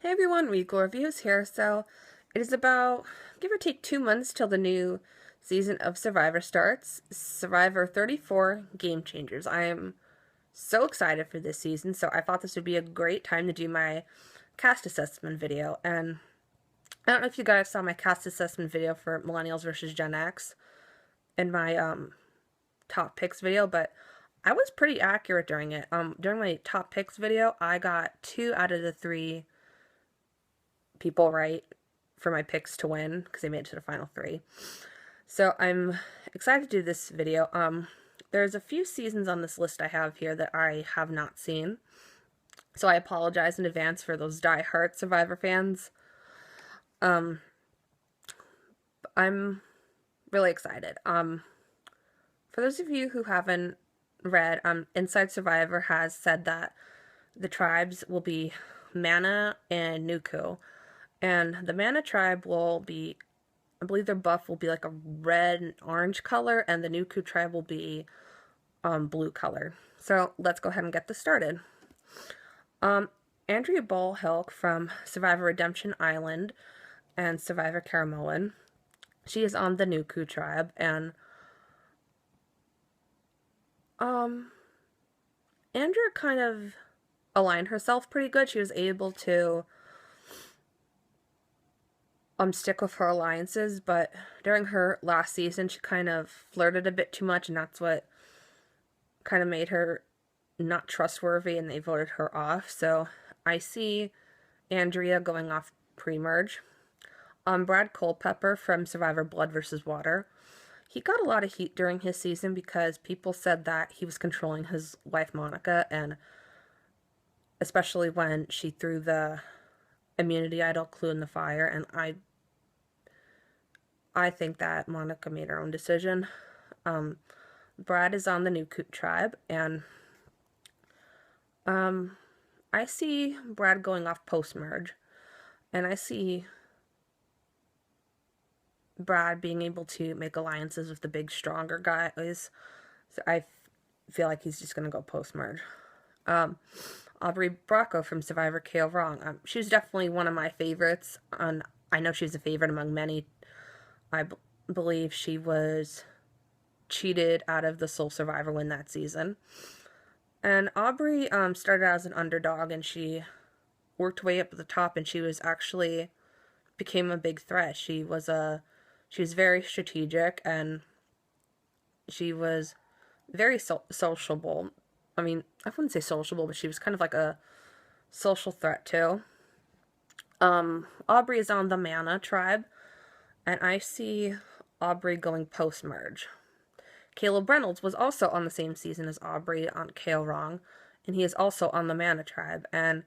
Hey everyone, Weekly Reviews here. So, it is about, give or take, 2 months till the new season of Survivor starts. Survivor 34 Game Changers. I am so excited for this season, so I thought this would be a great time to do my cast assessment video. And I don't know if you guys saw my cast assessment video for Millennials versus Gen X in my top picks video, but I was pretty accurate during it. During my top picks video, I got 2 out of the 3 people right for my picks to win because they made it to the final 3. So I'm excited to do this video. There's a few seasons on this list I have here that I have not seen, so I apologize in advance for those die-hard Survivor fans. I'm really excited. For those of you who haven't read, Inside Survivor has said that the tribes will be Mana and Nuku. And the Mana tribe will be, I believe their buff will be like a red and orange color, and the Nuku tribe will be blue color. So let's go ahead and get this started. Andrea Ball-Hilk from Survivor Redemption Island and Survivor Caramoan. She is on the Nuku tribe, and Andrea kind of aligned herself pretty good. She was able to stick with her alliances, but during her last season, she kind of flirted a bit too much, and that's what kind of made her not trustworthy, and they voted her off. So I see Andrea going off pre-merge. Brad Culpepper from Survivor Blood vs. Water. He got a lot of heat during his season because people said that he was controlling his wife Monica, and especially when she threw the immunity idol clue in the fire, and I think that Monica made her own decision. Brad is on the Nuku tribe, and I see Brad going off post-merge, and I see Brad being able to make alliances with the big, stronger guys. So I feel like he's just going to go post-merge. Aubrey Bracco from Survivor KO Wrong. She was definitely one of my favorites. I know she's a favorite among many. I believe she was cheated out of the sole Survivor win that season. And Aubrey started out as an underdog, and she worked way up at the top, and she was actually became a big threat. She was very strategic, and she was very sociable. I mean, I wouldn't say sociable, but she was kind of like a social threat too. Aubrey is on the Mana tribe, and I see Aubrey going post-merge. Caleb Reynolds was also on the same season as Aubrey on KO Wrong, and he is also on the Mana tribe. And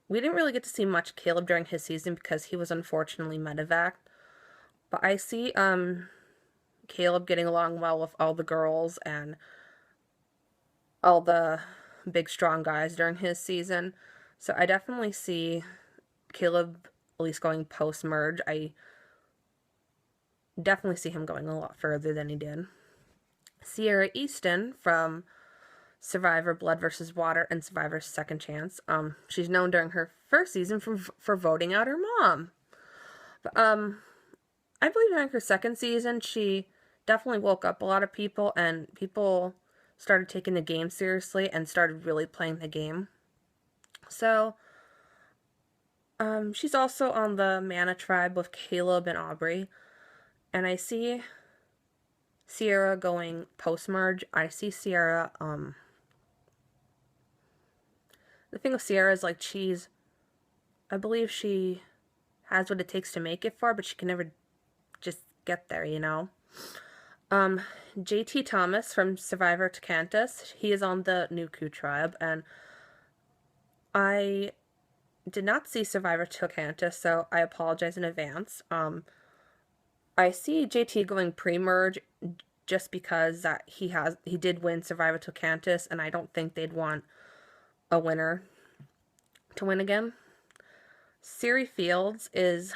we didn't really get to see much Caleb during his season because he was unfortunately medevaced. But I see Caleb getting along well with all the girls and all the big strong guys during his season. So I definitely see Caleb at least going post-merge. I definitely see him going a lot further than he did. Sierra Easton from Survivor Blood vs. Water and Survivor Second Chance. She's known during her first season for voting out her mom. But, I believe during her second season, she definitely woke up a lot of people, and people started taking the game seriously and started really playing the game. So, she's also on the Mana tribe with Caleb and Aubrey. And I see Sierra going post-merge. I see Sierra, the thing with Sierra is, like, I believe she has what it takes to make it far, but she can never just get there, you know? JT Thomas from Survivor Tocantis, he is on the Nuku tribe, and I did not see Survivor Tocantis, so I apologize in advance. I see JT going pre-merge just because that he did win Survivor Tocantis, and I don't think they'd want a winner to win again. Siri Fields is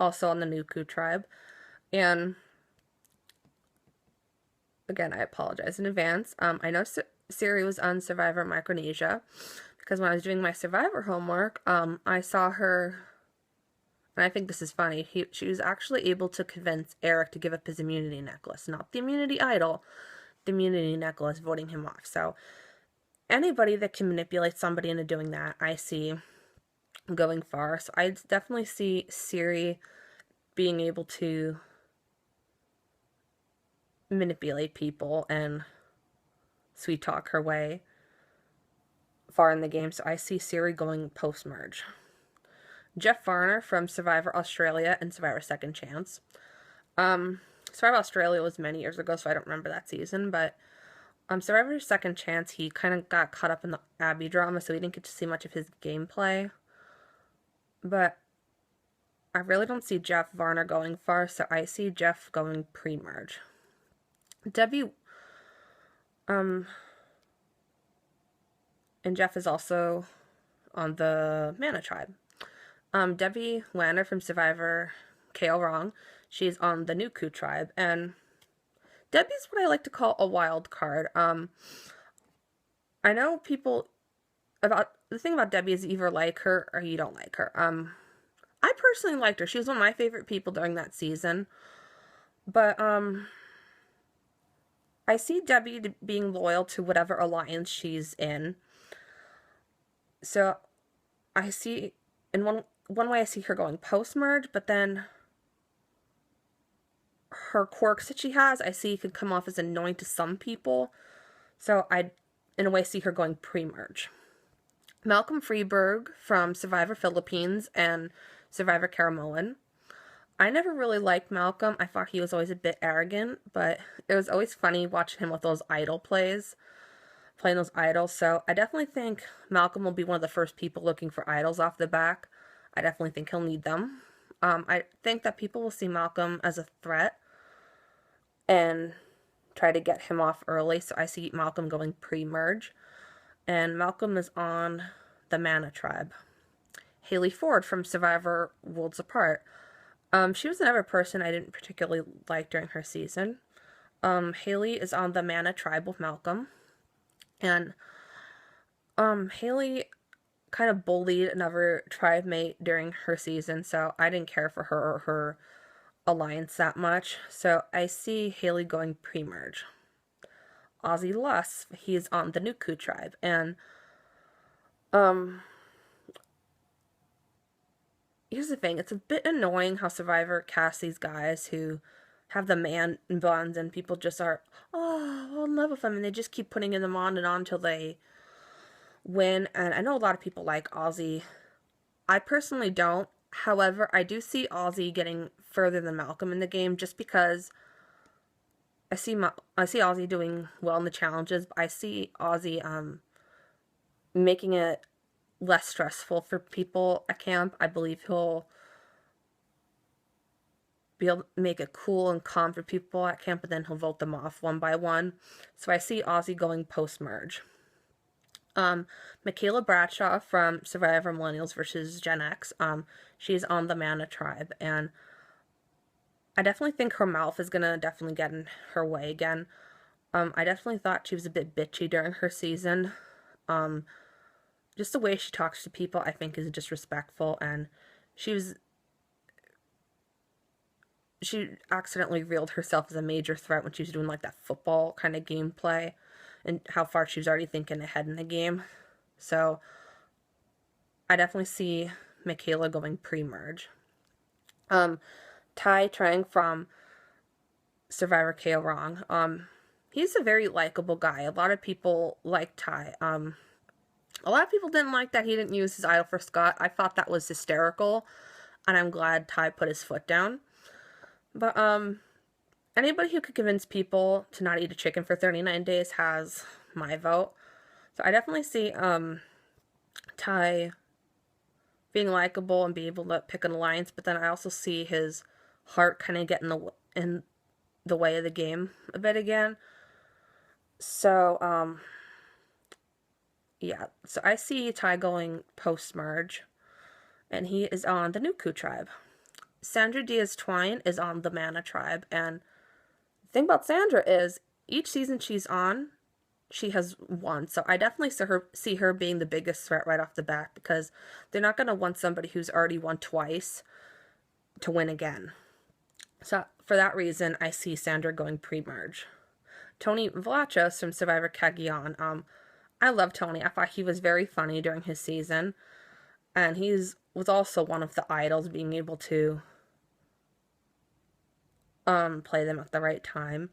also on the Nuku tribe, and again, I apologize in advance. I know Siri was on Survivor Micronesia because when I was doing my Survivor homework, I saw her, and I think this is funny, she was actually able to convince Eric to give up his immunity necklace. Not the immunity idol, the immunity necklace, voting him off. So anybody that can manipulate somebody into doing that, I see going far. So I definitely see Siri being able to manipulate people and sweet talk her way far in the game. So I see Siri going post-merge. Jeff Varner from Survivor Australia and Survivor Second Chance. Survivor Australia was many years ago, so I don't remember that season, but Survivor Second Chance, he kind of got caught up in the Abby drama, so we didn't get to see much of his gameplay. But I really don't see Jeff Varner going far, so I see Jeff going pre-merge. Debbie, and Jeff is also on the Mana Tribe. Debbie Lander from Survivor KO Wrong, she's on the Nuku Tribe, and Debbie's what I like to call a wild card. I know people the thing about Debbie is you either like her or you don't like her. I personally liked her. She was one of my favorite people during that season. But I see Debbie being loyal to whatever alliance she's in. So I see, in one way I see her going post-merge, but then her quirks that she has, I see could come off as annoying to some people. So I, in a way, see her going pre-merge. Malcolm Freeberg from Survivor Philippines and Survivor Caramoan. I never really liked Malcolm. I thought he was always a bit arrogant, but it was always funny watching him with those idol plays, playing those idols. So I definitely think Malcolm will be one of the first people looking for idols off the back. I definitely think he'll need them. I think that people will see Malcolm as a threat and try to get him off early. So I see Malcolm going pre-merge. And Malcolm is on the Mana Tribe. Haley Ford from Survivor Worlds Apart. She was another person I didn't particularly like during her season. Haley is on the Mana Tribe with Malcolm. And Haley kind of bullied another tribe mate during her season, so I didn't care for her or her alliance that much. So I see Haley going pre-merge. Ozzy Luss, he's on the Nuku Tribe, and here's the thing, it's a bit annoying how Survivor casts these guys who have the man buns and people just are, oh, in love with them, and they just keep putting them on and on until they win. And I know a lot of people like Ozzy. I personally don't. However, I do see Ozzy getting further than Malcolm in the game just because I see Ozzy doing well in the challenges. But I see Ozzy making it less stressful for people at camp. I believe he'll be able to make it cool and calm for people at camp, but then he'll vote them off one by one. So I see Ozzy going post-merge. Michaela Bradshaw from Survivor Millennials versus Gen X. She's on the Mana Tribe, and I definitely think her mouth is gonna definitely get in her way again. I definitely thought she was a bit bitchy during her season. Just the way she talks to people, I think, is disrespectful, and she accidentally revealed herself as a major threat when she was doing like that football kind of gameplay, and how far she was already thinking ahead in the game. So I definitely see Michaela going pre-merge. Ty Trang from Survivor KO Wrong. He's a very likable guy. A lot of people like Ty. A lot of people didn't like that he didn't use his idol for Scott. I thought that was hysterical, and I'm glad Ty put his foot down. But anybody who could convince people to not eat a chicken for 39 days has my vote. So I definitely see Ty being likable and be able to pick an alliance, but then I also see his heart kind of get in the way of the game a bit again. So yeah, so I see Ty going post-merge, and he is on the Nuku Tribe. Sandra Diaz-Twine is on the Mana Tribe, and the thing about Sandra is, each season she's on, she has won. So I definitely see her being the biggest threat right off the bat, because they're not going to want somebody who's already won twice to win again. So for that reason, I see Sandra going pre-merge. Tony Vlachos from Survivor Cagayan. I love Tony. I thought he was very funny during his season, and was also one of the idols, being able to play them at the right time.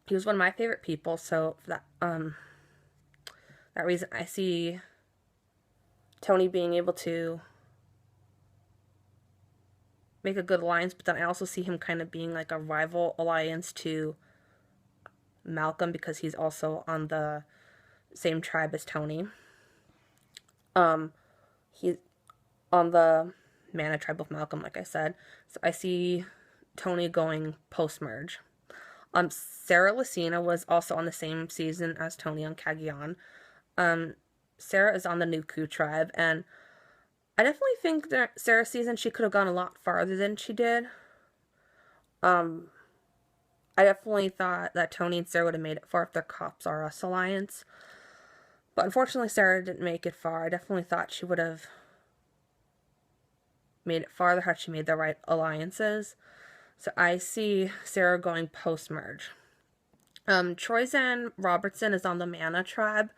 He was one of my favorite people, so for that reason, I see Tony being able to make a good alliance, but then I also see him kind of being like a rival alliance to Malcolm, because he's also on the same tribe as Tony. He's on the Mana tribe of Malcolm, like I said. So I see Tony going post-merge. Sarah Lucina was also on the same season as Tony on Cagayan. Sarah is on the Nuku tribe, and I definitely think that Sarah's season, she could have gone a lot farther than she did. I definitely thought that Tony and Sarah would have made it far if their Cops R Us alliance. But unfortunately, Sarah didn't make it far. I definitely thought she would have made it farther had she made the right alliances. So I see Sarah going post-merge. Troyzan Robertson is on the Mana tribe,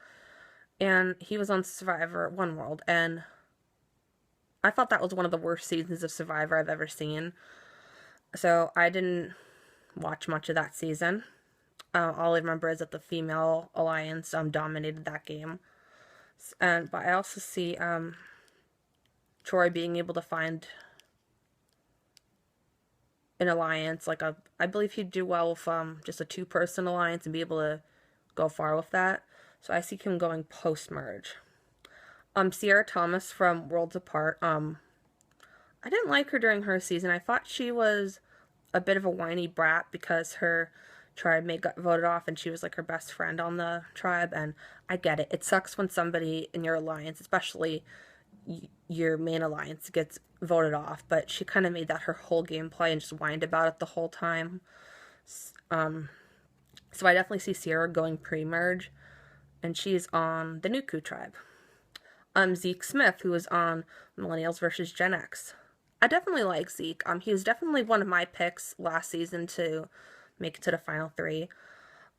and he was on Survivor One World, and I thought that was one of the worst seasons of Survivor I've ever seen. So I didn't watch much of that season. All I remember is that the female alliance dominated that game. But I also see Troy being able to find an alliance, I believe he'd do well with just a two-person alliance and be able to go far with that. So I see him going post-merge. Sierra Thomas from Worlds Apart. I didn't like her during her season. I thought she was a bit of a whiny brat because her tribe mate got voted off, and she was like her best friend on the tribe. And I get it. It sucks when somebody in your alliance, especially your main alliance, gets voted off, but she kind of made that her whole gameplay and just whined about it the whole time. So I definitely see Sierra going pre-merge, and she's on the Nuku tribe. Zeke Smith, who was on Millennials versus Gen X. I definitely like Zeke. He was definitely one of my picks last season to make it to the final three.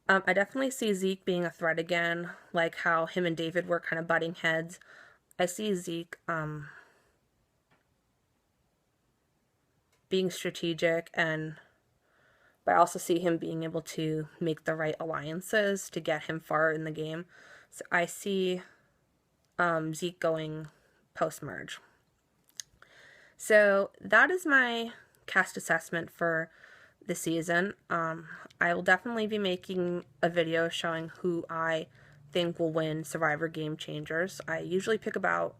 I definitely see Zeke being a threat again, like how him and David were kind of butting heads. I see Zeke being strategic, but I also see him being able to make the right alliances to get him far in the game. So I see Zeke going post-merge. So that is my cast assessment for the season. I will definitely be making a video showing who I think will win Survivor Game Changers. I usually pick about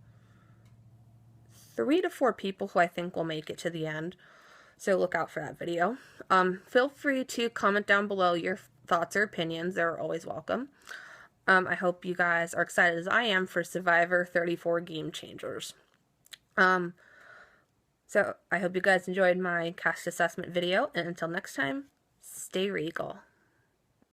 3 to 4 people who I think will make it to the end. So look out for that video. Feel free to comment down below your thoughts or opinions. They're always welcome. I hope you guys are excited as I am for Survivor 34 Game Changers. So I hope you guys enjoyed my cast assessment video, and until next time, stay regal.